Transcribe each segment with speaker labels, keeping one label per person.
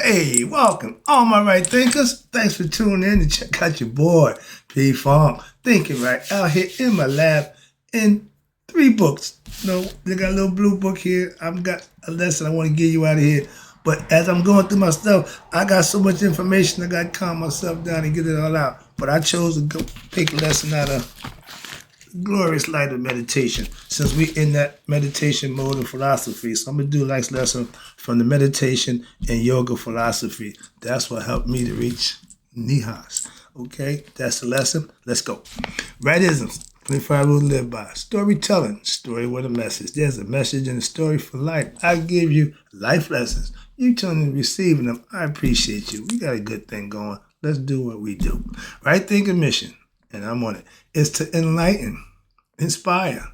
Speaker 1: Hey, welcome, all my right thinkers. Thanks for tuning in to check out your boy, P Funk, thinking right out here in my lab in 3 books. They got a little blue book here. I've got a lesson I want to get you out of here. But as I'm going through my stuff, I got so much information I got to calm myself down and get it all out. But I chose to go pick a lesson out of glorious light of meditation, since we in that meditation mode of philosophy. So I'm gonna do a nice lesson from the meditation and yoga philosophy. That's what helped me to reach Nihas. Okay, that's the lesson. Let's go. Rightisms, 25 rules to live by. Storytelling, story with a message. There's a message in the story for life. I give you life lessons. You tune in receiving them. I appreciate you. We got a good thing going. Let's do what we do. Right thinking mission, and I'm on it, is to enlighten, inspire,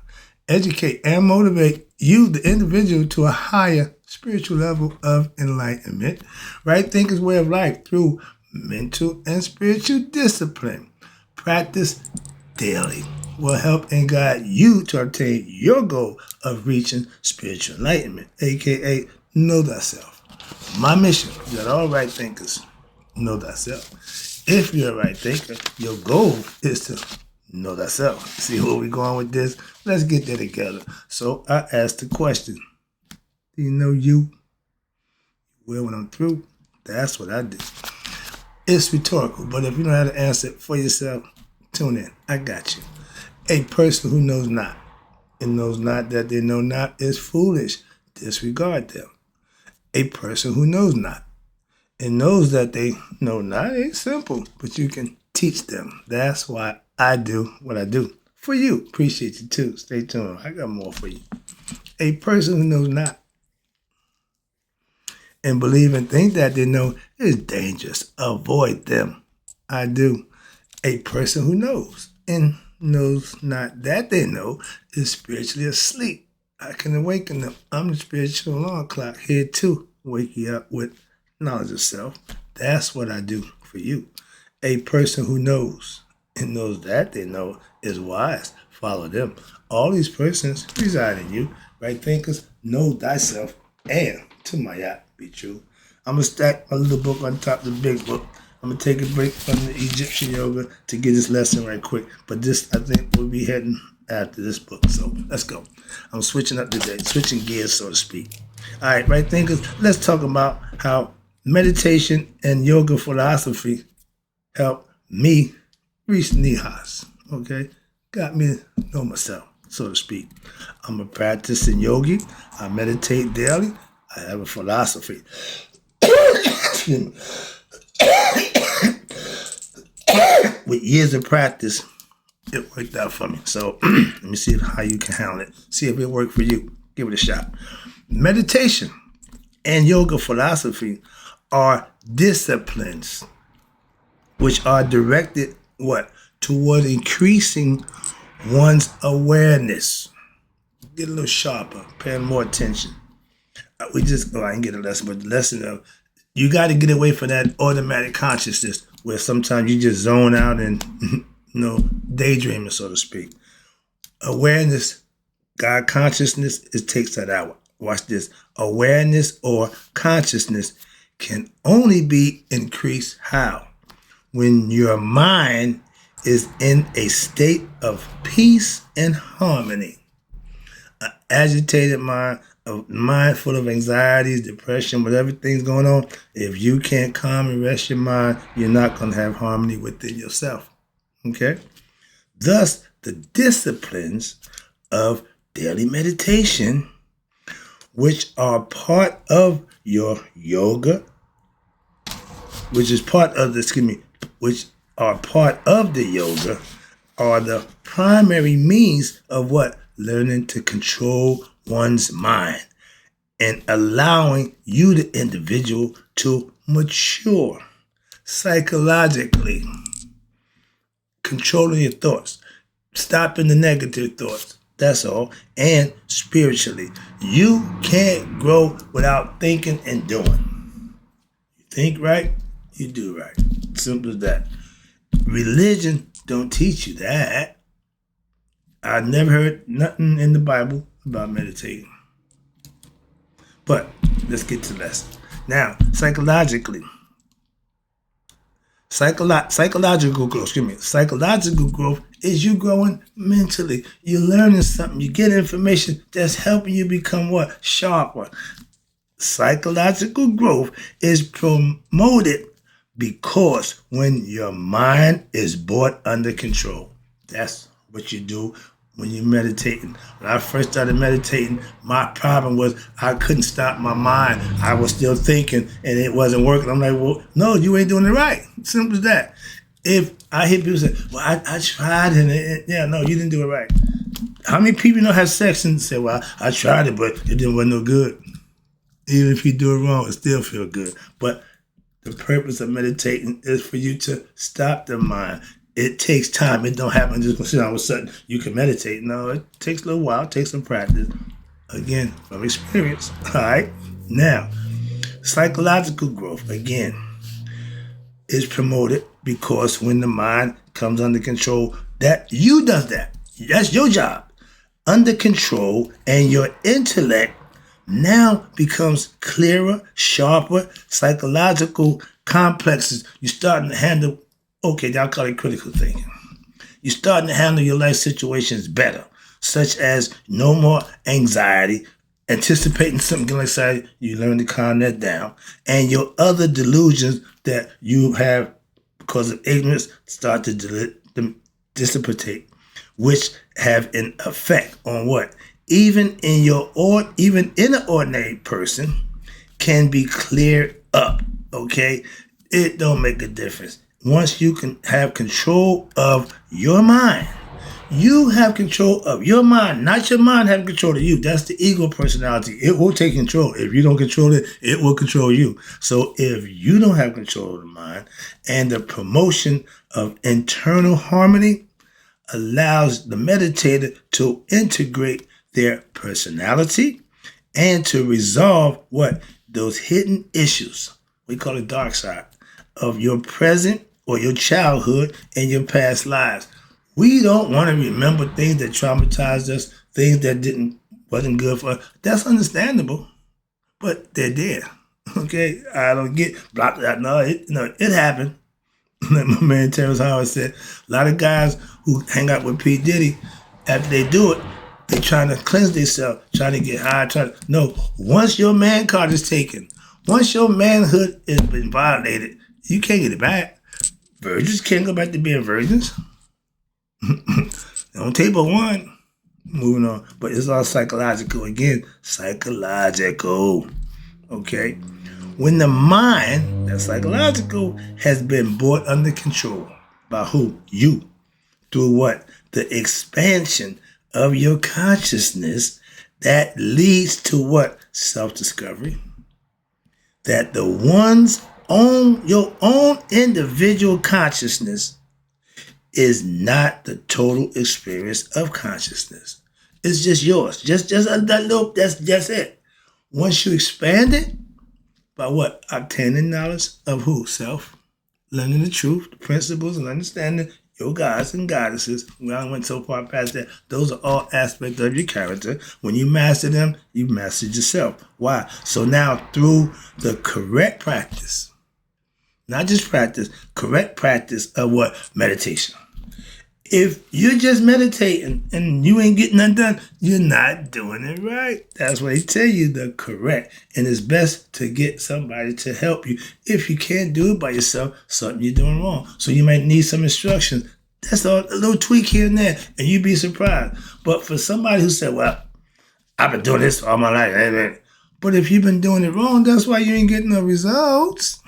Speaker 1: educate, and motivate you, the individual, to a higher spiritual level of enlightenment. Right thinking's way of life through mental and spiritual discipline. Practice daily will help and guide you to obtain your goal of reaching spiritual enlightenment, aka know thyself. My mission is that all right thinkers know thyself. If you're a right thinker, your goal is to know thyself. See where we're going with this? Let's get there together. So I asked the question, do you know you? Well, when I'm through, that's what I do. It's rhetorical, but if you know how to answer it for yourself, tune in. I got you. A person who knows not and knows not that they know not is foolish. Disregard them. A person who knows not and knows that they know not ain't simple, but you can teach them. That's why I do what I do. For you. Appreciate you too. Stay tuned. I got more for you. A person who knows not and believe and think that they know is dangerous. Avoid them. I do. A person who knows and knows not that they know is spiritually asleep. I can awaken them. I'm the spiritual alarm clock here to wake you up with knowledge of self. That's what I do for you. A person who knows and knows that they know is wise. Follow them. All these persons reside in you. Right thinkers, know thyself, and to my yacht be true. I'm going to stack my little book on top of the big book. I'm going to take a break from the Egyptian yoga to get this lesson right quick. But this, I think, we'll be heading after this book. So let's go. I'm switching up today, switching gears, so to speak. All right, right thinkers, let's talk about how meditation and yoga philosophy help me reach Nihas, okay? Got me to know myself, so to speak. I'm a practicing yogi. I meditate daily. I have a philosophy. With years of practice, it worked out for me. So let me see how you can handle it. See if it worked for you. Give it a shot. Meditation and yoga philosophy are disciplines which are directed toward increasing one's awareness. Get a little sharper, paying more attention. I didn't get a lesson, but the lesson of you got to get away from that automatic consciousness where sometimes you just zone out and daydreaming, so to speak. Awareness, God consciousness, it takes that out. Watch this. Awareness or consciousness can only be increased how? When your mind is in a state of peace and harmony. An agitated mind, a mind full of anxieties, depression, whatever thing's going on, if you can't calm and rest your mind, you're not going to have harmony within yourself. Okay? Thus, the disciplines of daily meditation, which are part of your yoga, which are part of the yoga, are the primary means of learning to control one's mind and allowing you, the individual, to mature psychologically, controlling your thoughts, stopping the negative thoughts. That's all. And spiritually, you can't grow without thinking and doing. You think right, you do right. Simple as that. Religion don't teach you that. I never heard nothing in the Bible about meditating. But let's get to the lesson. Now, psychological growth, psychological growth is you growing mentally. You're learning something. You get information that's helping you become what? Sharper. Psychological growth is promoted because when your mind is brought under control. That's what you do when you're meditating. When I first started meditating, my problem was I couldn't stop my mind. I was still thinking and it wasn't working. I'm like, well, no, you ain't doing it right. Simple as that. If I hear people say, well, I tried and yeah, no, you didn't do it right. How many people have sex and say, well, I tried it, but it didn't work no good. Even if you do it wrong, it still feel good. But the purpose of meditating is for you to stop the mind. It takes time. It don't happen just because all of a sudden you can meditate. No, it takes a little while. It takes some practice. Again, from experience. All right? Now, psychological growth, again, is promoted because when the mind comes under control, that you does that. That's your job. Under control, and your intellect now becomes clearer, sharper, psychological complexes. You're starting to handle, okay, I'll call it critical thinking. You're starting to handle your life situations better, such as no more anxiety, anticipating something like that, you learn to calm that down, and your other delusions that you have because of ignorance start to dissipate, which have an effect on what? Even in an ordinary person can be cleared up, okay? It don't make a difference. Once you can have control of your mind, you have control of your mind, not your mind having control of you. That's the ego personality. It will take control. If you don't control it, it will control you. So if you don't have control of the mind, and the promotion of internal harmony allows the meditator to integrate their personality and to resolve what? Those hidden issues, we call it dark side, of your present or your childhood and your past lives. We don't want to remember things that traumatized us, things that wasn't good for us. That's understandable, but they're there. Okay, I don't get blocked out. No, it happened. Like my man Terrence Howard said, a lot of guys who hang out with P. Diddy, after they do it, they trying to cleanse themselves, trying to get high, no. Once your man card is taken, once your manhood has been violated, you can't get it back. Virgins can't go back to being virgins. On table one. Moving on. But it's all psychological. Again, psychological. Okay? When the mind, that's psychological, has been brought under control by who? You. Through what? The expansion of your consciousness that leads to what? Self-discovery. That your own individual consciousness is not the total experience of consciousness. It's just yours. Just that little, that's just it. Once you expand it, by what? Obtaining knowledge of who? Self. Learning the truth, the principles, and understanding your gods and goddesses. Well, I went so far past that. Those are all aspects of your character. When you master them, you mastered yourself. Why? So now through the correct practice, not just practice, correct practice of what? Meditation. If you're just meditating and you ain't getting nothing done, you're not doing it right. That's why they tell you the correct. And it's best to get somebody to help you. If you can't do it by yourself, something you're doing wrong. So you might need some instructions. That's a little tweak here and there, and you'd be surprised. But for somebody who said, well, I've been doing this all my life. But if you've been doing it wrong, that's why you ain't getting no results.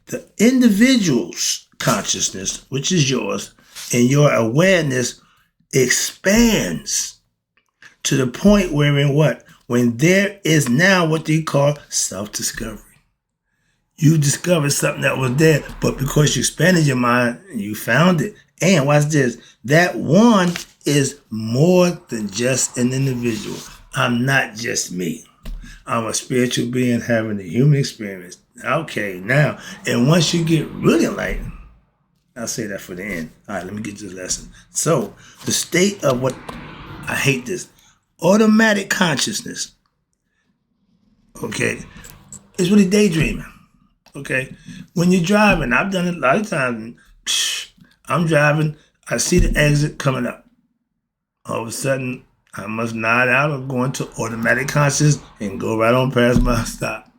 Speaker 1: The individual's consciousness, which is yours, and your awareness expands to the point wherein what? When there is now what they call self-discovery. You discovered something that was there, but because you expanded your mind, you found it. And watch this, that one is more than just an individual. I'm not just me. I'm a spiritual being having a human experience. Okay, now, and once you get really enlightened, I'll say that for the end. All right, let me get to this lesson. So, the state of what, I hate this, automatic consciousness. Okay, It's really daydreaming. Okay? When you're driving, I've done it a lot of times. I'm driving, I see the exit coming up. All of a sudden, I must nod out or go into automatic conscious and go right on past my stop.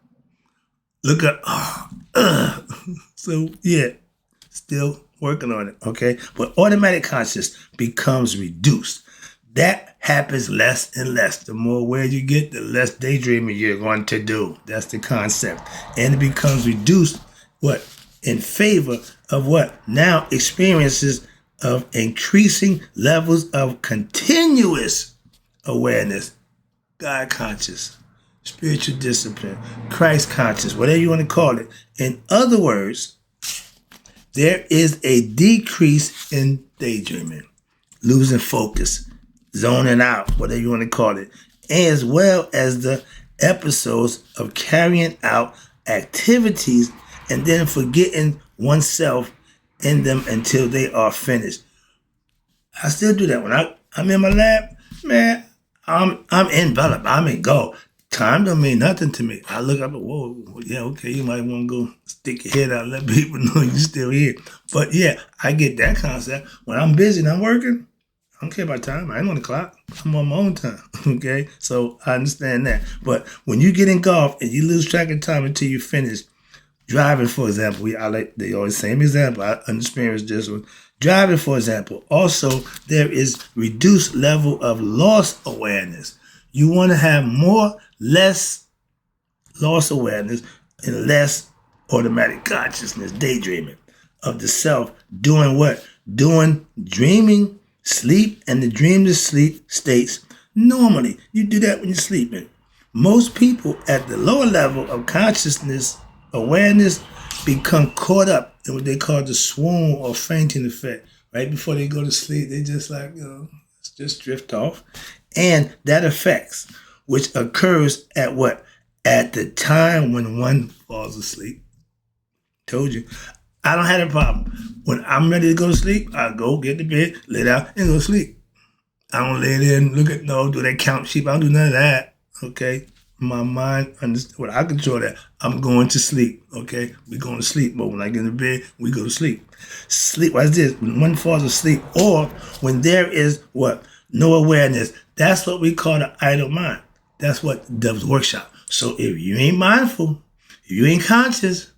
Speaker 1: Look up. So, yeah, still working on it, okay? But automatic conscious becomes reduced. That happens less and less. The more aware you get, the less daydreaming you're going to do. That's the concept. And it becomes reduced, what? In favor of what? Now experiences of increasing levels of continuous awareness, God conscious, spiritual discipline, Christ conscious, whatever you want to call it. In other words, there is a decrease in daydreaming, losing focus, zoning out, whatever you want to call it, as well as the episodes of carrying out activities and then forgetting oneself in them until they are finished. I still do that when I'm in my lab, man. I'm enveloped. I'm in go. Time don't mean nothing to me. I look up and whoa, yeah, okay, you might want to go stick your head out and let people know you're still here. But yeah, I get that concept. When I'm busy and I'm working, I don't care about time. I ain't on the clock. I'm on my own time. Okay? So I understand that. But when you get engulfed and you lose track of time until you finish driving, for example, I like the always same example. I experienced this one. Driving, for example. Also, there is reduced level of loss awareness. You want to have less loss awareness and less automatic consciousness, daydreaming of the self, doing what? Doing dreaming, sleep, and the dreamless sleep states. Normally, you do that when you're sleeping. Most people at the lower level of consciousness, awareness, become caught up in what they call the swoon or fainting effect. Right before they go to sleep, they just just drift off. And that affects, which occurs at what? At the time when one falls asleep. Told you. I don't have a problem. When I'm ready to go to sleep, I go get to bed, lay down, and go to sleep. I don't lay there and do that count sheep. I don't do none of that. Okay? My mind understands. Well, I control that. I'm going to sleep. Okay? We're going to sleep. But when I get into bed, we go to sleep. Sleep, what's this? When one falls asleep, or when there is what? No awareness. That's what we call the idle mind. That's what the devil's workshop. So if you ain't mindful, if you ain't conscious,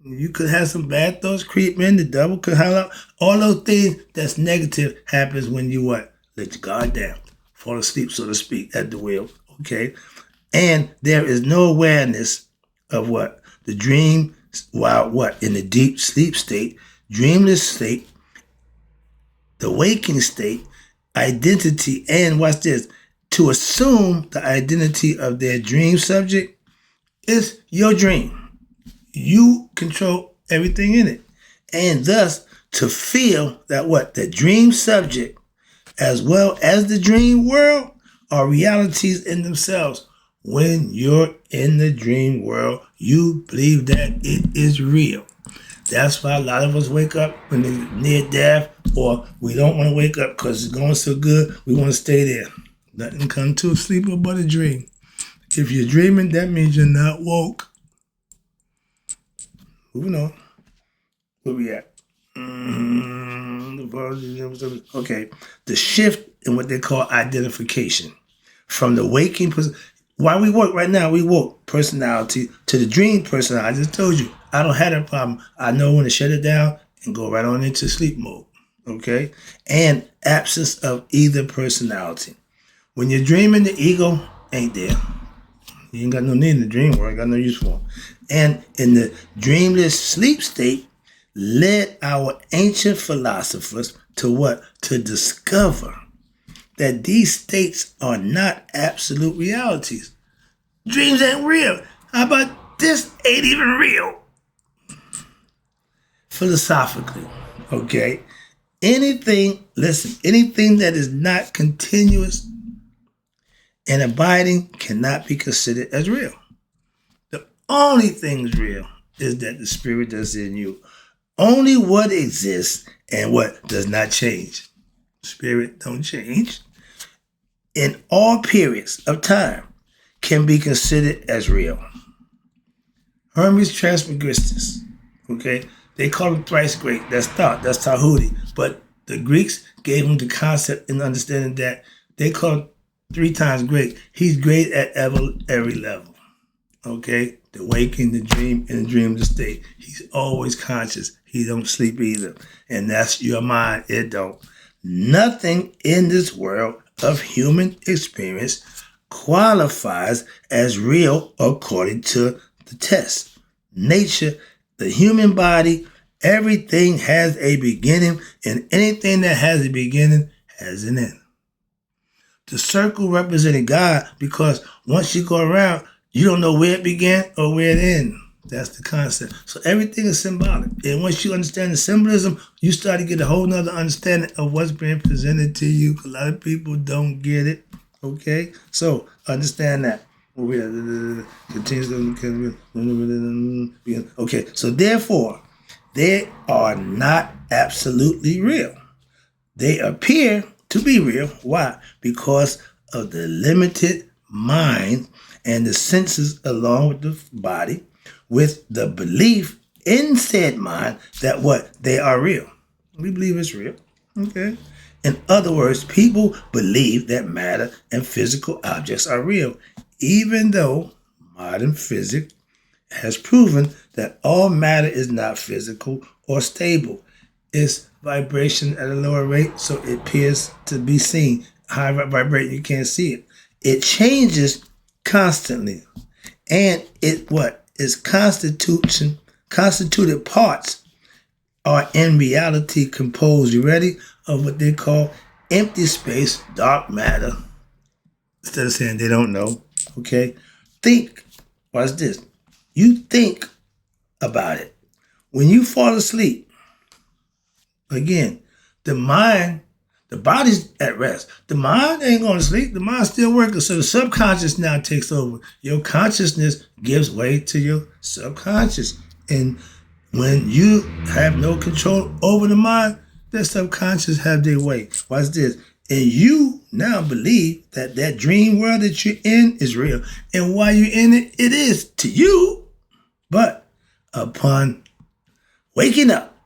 Speaker 1: you could have some bad thoughts creep in. The devil could holler. All those things that's negative happens when you what? Let your guard down. Fall asleep, so to speak, at the wheel. Okay? And there is no awareness of what? The dream, while what? In the deep sleep state, dreamless state, the waking state, identity, and watch this, to assume the identity of their dream subject is your dream. You control everything in it. And thus, to feel that what? The dream subject, as well as the dream world, are realities in themselves. When you're in the dream world, you believe that it is real. That's why a lot of us wake up when they're near death, or we don't want to wake up because it's going so good, we want to stay there. Nothing comes to a sleeper but a dream. If you're dreaming, that means you're not woke. Moving on. Where we at? Okay. The shift in what they call identification. From the waking while we work right now, we woke personality to the dream personality. I just told you, I don't have that problem. I know when to shut it down and go right on into sleep mode. Okay? And absence of either personality. When you're dreaming, the ego ain't there. You ain't got no need in the dream world, got no use for them. And in the dreamless sleep state, led our ancient philosophers to what? To discover that these states are not absolute realities. Dreams ain't real. How about this ain't even real? Philosophically, okay? Anything that is not continuous and abiding cannot be considered as real. The only thing real is that the spirit that's in you. Only what exists and what does not change. Spirit don't change. In all periods of time can be considered as real. Hermes Trismegistus. Okay, they call him thrice great. That's thought. That's Tahuti. But the Greeks gave him the concept and understanding that they call him 3 times great. He's great at every level. Okay, the waking, the dream, and the dreamless state. He's always conscious. He don't sleep either, and that's your mind. It don't. Nothing in this world of human experience qualifies as real according to the test. Nature, the human body, everything has a beginning, and anything that has a beginning has an end. The circle represented God because once you go around, you don't know where it began or where it ended. That's the concept. So everything is symbolic. And once you understand the symbolism, you start to get a whole nother understanding of what's being presented to you. A lot of people don't get it. Okay? So understand that. Okay, so therefore, they are not absolutely real. They appear to be real. Why? Because of the limited mind and the senses along with the body, with the belief in said mind that what? They are real. We believe it's real. Okay? In other words, people believe that matter and physical objects are real, even though modern physics has proven that all matter is not physical or stable. It's vibration at a lower rate, so it appears to be seen. High vibrating, you can't see it. It changes constantly. And it what? Its constituted parts are in reality composed, you ready, of what they call empty space, dark matter. Instead of saying they don't know, okay? Think, watch this. You think about it. When you fall asleep, again, the mind, the body's at rest. The mind ain't going to sleep. The mind's still working. So the subconscious now takes over. Your consciousness gives way to your subconscious. And when you have no control over the mind, the subconscious have their way. Watch this. And you now believe that that dream world that you're in is real. And while you're in it, it is to you. But upon waking up,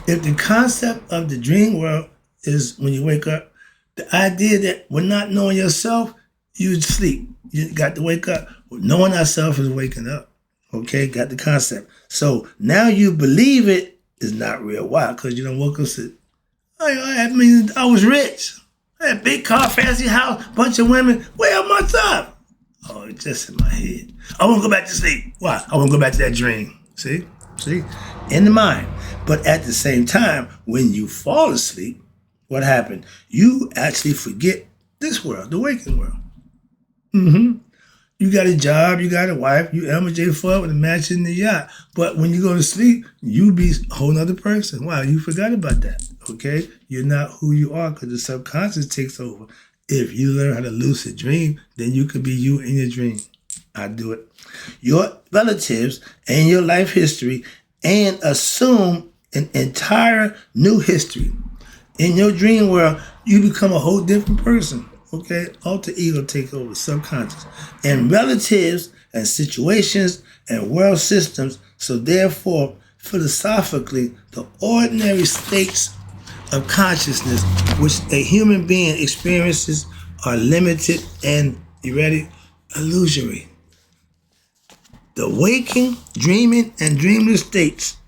Speaker 1: if the concept of the dream world is when you wake up, the idea that we're not knowing yourself, you sleep. You got to wake up. Knowing ourselves is waking up. Okay, got the concept. So now you believe it is not real. Why? Because you don't woke up and said, I was rich. I had a big car, fancy house, bunch of women. Where am I time? Oh, it's just in my head. I won't go back to sleep. Why? I won't go back to that dream. See? In the mind. But at the same time, when you fall asleep, what happened? You actually forget this world, the waking world. You got a job, you got a wife, you MJ Ford with a match in the yacht. But when you go to sleep, you be a whole other person. Wow, you forgot about that. Okay? You're not who you are because the subconscious takes over. If you learn how to lucid dream, then you could be you in your dream. I do it. Your relatives and your life history and assume an entire new history. In your dream world, you become a whole different person. Okay? Alter ego takes over, subconscious. And relatives and situations and world systems, so therefore, philosophically, the ordinary states of consciousness which a human being experiences are limited and, you ready, illusory. The waking, dreaming, and dreamless states,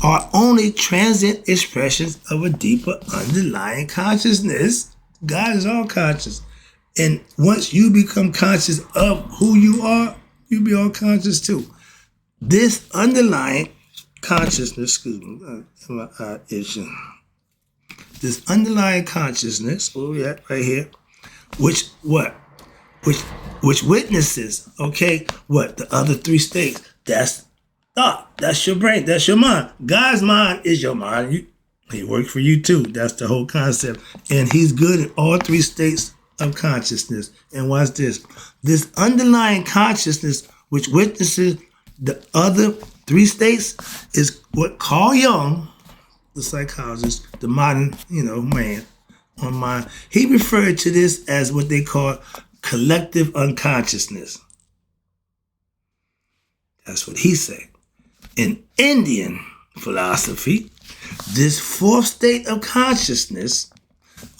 Speaker 1: are only transient expressions of a deeper underlying consciousness. God is all conscious. And once you become conscious of who you are, you'll be all conscious too. This underlying consciousness, this underlying consciousness, where we at right here, which witnesses, okay, what? The other 3 states. That's thought. That's your brain. That's your mind. God's mind is your mind. He works for you too. That's the whole concept. And he's good in all 3 states of consciousness. And watch this. This underlying consciousness, which witnesses the other 3 states, is what Carl Jung, the psychologist, the modern, man on mind, he referred to this as what they call collective unconsciousness. That's what he said. In Indian philosophy, this fourth state of consciousness,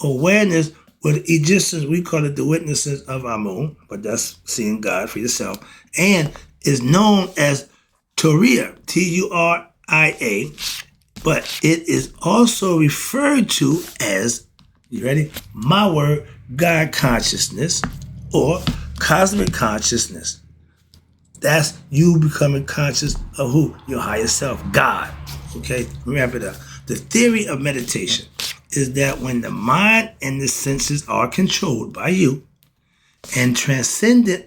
Speaker 1: awareness, what the Egyptians, we call it the witnesses of Amun, but that's seeing God for yourself, and is known as Turia, Turia, but it is also referred to as, you ready? My word, God consciousness or cosmic consciousness. That's you becoming conscious of who? Your higher self, God. Okay, wrap it up. The theory of meditation is that when the mind and the senses are controlled by you and transcendent,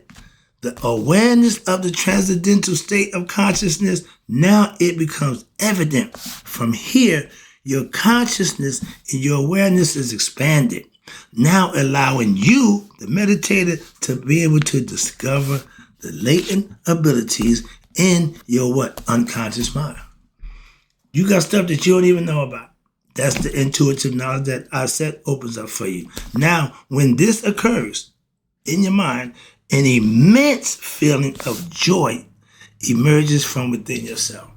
Speaker 1: the awareness of the transcendental state of consciousness, now it becomes evident. From here, your consciousness and your awareness is expanded, now allowing you, the meditator, to be able to discover the latent abilities in your what? Unconscious mind. You got stuff that you don't even know about. That's the intuitive knowledge that I said opens up for you. Now, when this occurs in your mind, an immense feeling of joy emerges from within yourself.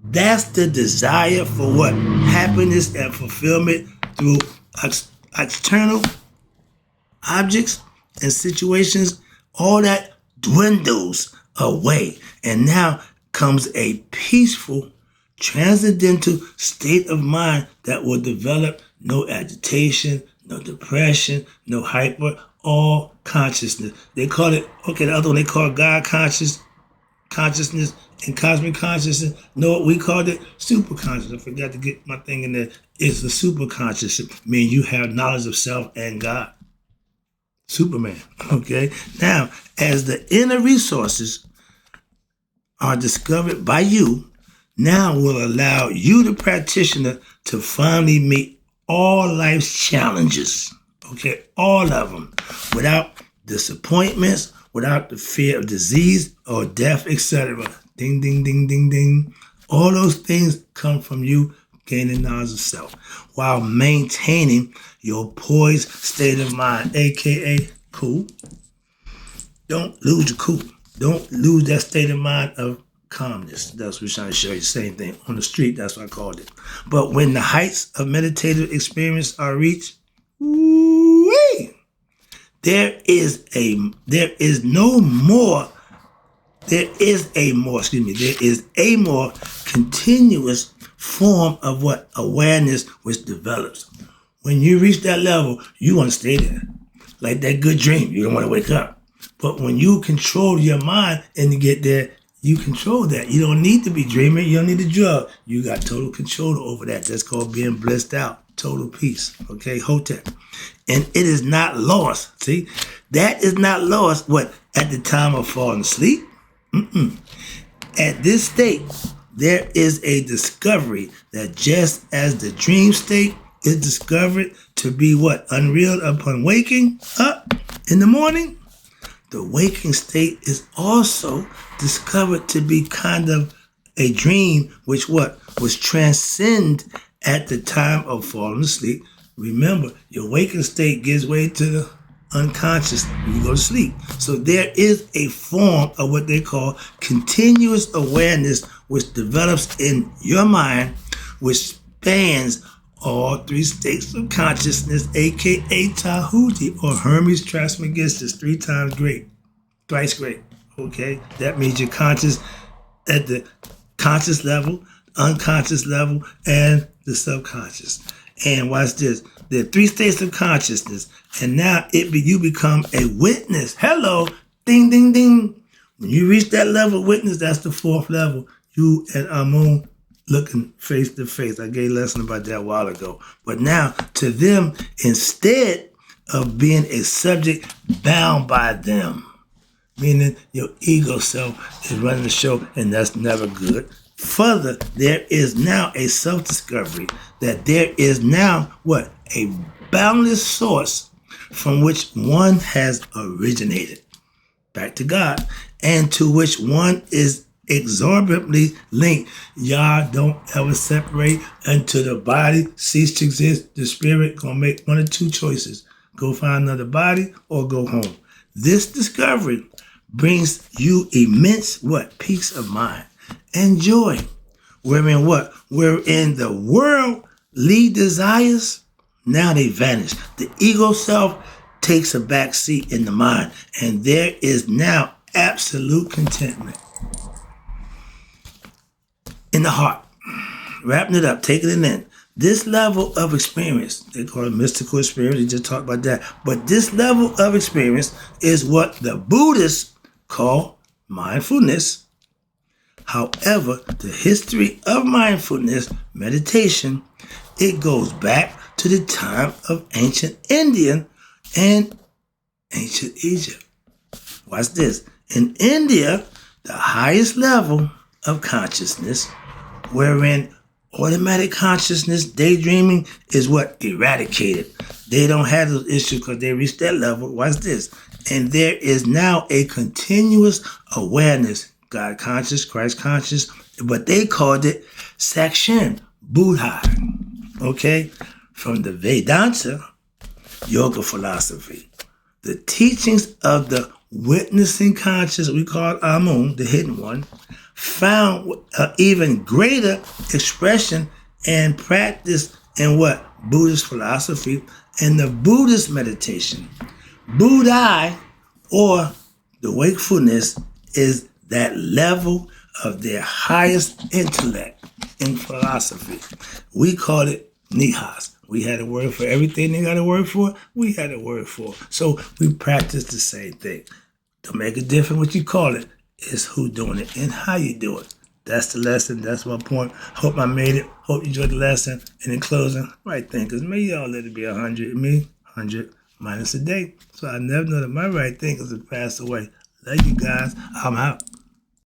Speaker 1: That's the desire for what? Happiness and fulfillment through external objects and situations. All that dwindles away, and now comes a peaceful, transcendental state of mind that will develop no agitation, no depression, no hyper, all consciousness. They call it, okay, the other one they call God consciousness and cosmic consciousness. No, we called it super consciousness. I forgot to get my thing in there. It's the super consciousness, meaning you have knowledge of self and God. Superman, okay? Now, as the inner resources are discovered by you, now will allow you, the practitioner, to finally meet all life's challenges, okay? All of them, without disappointments, without the fear of disease or death, etc. Ding, ding, ding, ding, ding. All those things come from you gaining knowledge of self while maintaining your poised state of mind, aka cool. Don't lose your cool. Don't lose that state of mind of calmness. That's what we're trying to show you. Same thing. On the street, that's what I called it. But when the heights of meditative experience are reached, there is a more continuous form of what? Awareness which develops. When you reach that level, you want to stay there. Like that good dream. You don't want to wake up. But when you control your mind and you get there, you control that. You don't need to be dreaming. You don't need a drug. You got total control over that. That's called being blissed out. Total peace. Okay, Hotep. And it is not lost. See? That is not lost, what? At the time of falling asleep? At this state, there is a discovery that just as the dream state is discovered to be what? Unreal upon waking up in the morning, the waking state is also discovered to be kind of a dream which what? Was transcend at the time of falling asleep. Remember, your waking state gives way to the unconscious when you go to sleep. So there is a form of what they call continuous awareness which develops in your mind, which spans all three states of consciousness, aka Tahuti or Hermes Trismegistus, 3 times great, thrice great. Okay, that means you're conscious at the conscious level, unconscious level, and the subconscious. And watch this. There are 3 states of consciousness, and now you become a witness. Hello, ding, ding, ding. When you reach that level of witness, that's the 4th level. You and Amun looking face to face. I gave a lesson about that a while ago. But now, to them, instead of being a subject bound by them, meaning your ego self is running the show, and that's never good. Further, there is now a self-discovery that there is now what? A boundless source from which one has originated. Back to God. And to which one is exorbitantly linked. Y'all don't ever separate until the body cease to exist. The spirit gonna make one of 2 choices. Go find another body or go home. This discovery brings you immense what? Peace of mind and joy. Wherein what? Wherein the worldly desires, now they vanish. The ego self takes a back seat in the mind, and there is now absolute contentment in the heart. Wrapping it up, taking it in. This level of experience, they call it mystical experience, they just talked about that. But this level of experience is what the Buddhists call mindfulness. However, the history of mindfulness meditation, it goes back to the time of ancient India and ancient Egypt. Watch this. In India, the highest level of consciousness, wherein automatic consciousness, daydreaming, is what? Eradicated. They don't have those issues because they reached that level. Watch this. And there is now a continuous awareness, God conscious, Christ conscious, but they called it Sakshin, Buddha. Okay? From the Vedanta yoga philosophy. The teachings of the witnessing conscious, we call Amun, the hidden one, found an even greater expression and practice in what? Buddhist philosophy and the Buddhist meditation. Buddha, or the wakefulness, is that level of their highest intellect in philosophy. We call it Nihas. We had a word for everything they got a word for. We had a word for. So we practice the same thing. Don't make it different what you call it. It's who doing it and how you do it. That's the lesson. That's my point. Hope I made it. Hope you enjoyed the lesson. And in closing, right thinkers, may y'all let it be 100. Me, 100 minus a day. So I never know that my right thinkers have passed away. Love you guys. I'm out.